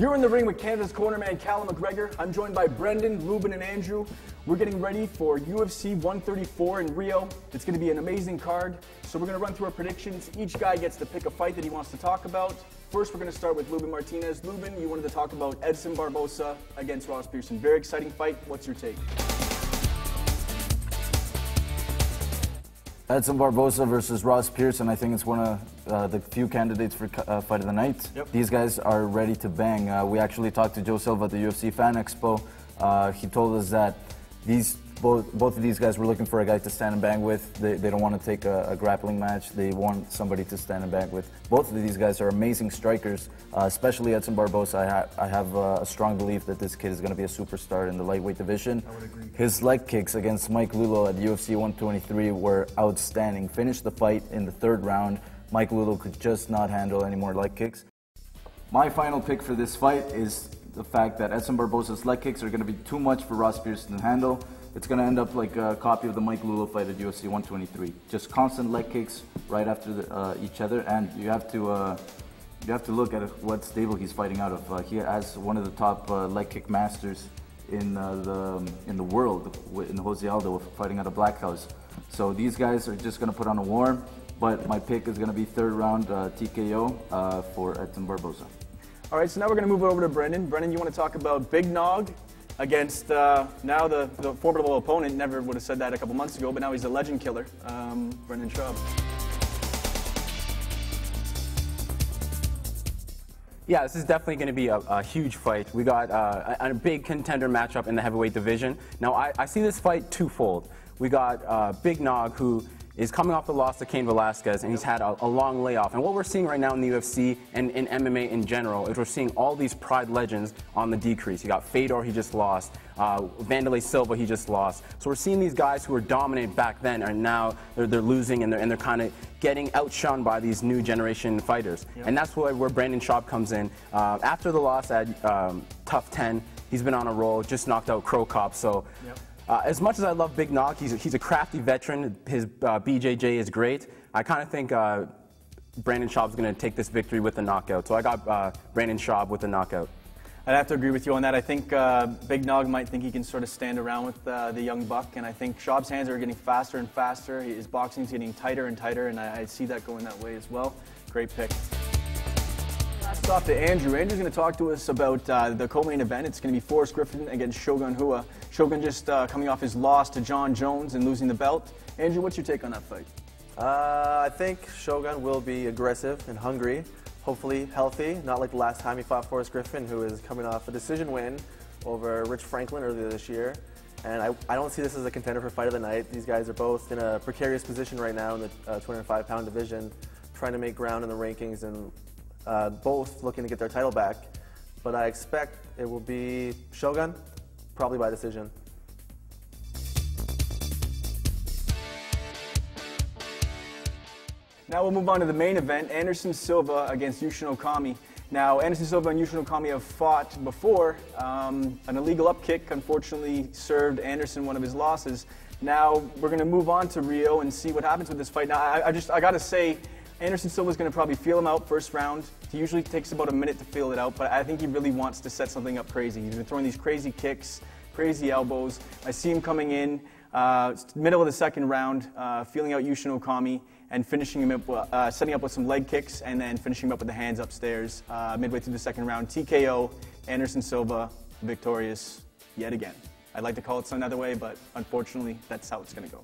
You're in the ring with Canada's cornerman Callum McGregor. I'm joined by Brendan, Ruben, and Andrew. We're getting ready for UFC 134 in Rio. It's going to be an amazing card. So we're going to run through our predictions. Each guy gets to pick a fight that he wants to talk about. First, we're going to start with Ruben Martinez. Ruben, you wanted to talk about Edson Barboza against Ross Pearson. Very exciting fight. What's your take? Edson Barboza versus Ross Pearson. I think it's one of the few candidates for fight of the night. Yep. These guys are ready to bang. We actually talked to Joe Silva at the UFC Fan Expo. He told us that both of these guys were looking for a guy to stand and bang with. They don't want to take a grappling match. They want somebody to stand and bang with. Both of these guys are amazing strikers, especially Edson Barboza. I have a strong belief that this kid is going to be a superstar in the lightweight division. I would agree. His leg kicks against Mike Lulo at UFC 123 were outstanding. Finished the fight in the third round. Mike Lulo could just not handle any more leg kicks. My final pick for this fight is the fact that Edson Barboza's leg kicks are going to be too much for Ross Pearson to handle. It's going to end up like a copy of the Mike Lulo fight at UFC 123. Just constant leg kicks right after each other, and you have to look at what stable he's fighting out of. He has one of the top leg kick masters in the world, in Jose Aldo, fighting out of Black House. So these guys are just going to put on a war, but my pick is going to be third round TKO for Edson Barboza. All right, so now we're going to move over to Brendan. Brendan, you want to talk about Big Nog against now the formidable opponent. Never would have said that a couple months ago, but now he's a legend killer, Brendan Schaub. Yeah, this is definitely going to be a huge fight. We got a big contender matchup in the heavyweight division. Now, I see this fight twofold. We got Big Nog, who is coming off the loss to Cain Velasquez, and he's had a long layoff. And what we're seeing right now in the UFC and in MMA in general is we're seeing all these Pride legends on the decrease. You got Fedor, he just lost. Wanderlei Silva, he just lost. So we're seeing these guys who were dominant back then, and now they're losing, and they're kind of getting outshone by these new generation fighters. Yep. And that's where Brandon Schaub comes in. After the loss at Tough 10, he's been on a roll, just knocked out Crow Cop. So. Yep. As much as I love Big Nog, he's a crafty veteran. His BJJ is great. I kind of think Brandon Schaub's going to take this victory with a knockout. So I got Brandon Schaub with a knockout. I'd have to agree with you on that. I think Big Nog might think he can sort of stand around with the young buck, and I think Schaub's hands are getting faster and faster. His boxing's getting tighter and tighter, and I see that going that way as well. Great pick. Last off to Andrew. Andrew's going to talk to us about the co-main event. It's going to be Griffin against Shogun Hua. Shogun just coming off his loss to John Jones and losing the belt. Andrew, what's your take on that fight? I think Shogun will be aggressive and hungry, hopefully healthy, not like the last time he fought Griffin, who is coming off a decision win over Rich Franklin earlier this year. And I don't see this as a contender for fight of the night. These guys are both in a precarious position right now in the 205-pound division, trying to make ground in the rankings, and both looking to get their title back. But I expect it will be Shogun, probably by decision. Now we'll move on to the main event, Anderson Silva against Yushin Okami. Now, Anderson Silva and Yushin Okami have fought before. An illegal upkick unfortunately served Anderson one of his losses. Now we're going to move on to Rio and see what happens with this fight. Now, I got to say, Anderson Silva's going to probably feel him out first round. He usually takes about a minute to feel it out, but I think he really wants to set something up crazy. He's been throwing these crazy kicks, crazy elbows. I see him coming in middle of the second round, feeling out Yushin Okami and finishing him up, setting up with some leg kicks and then finishing him up with the hands upstairs midway through the second round. TKO, Anderson Silva victorious yet again. I'd like to call it some other way, but unfortunately, that's how it's going to go.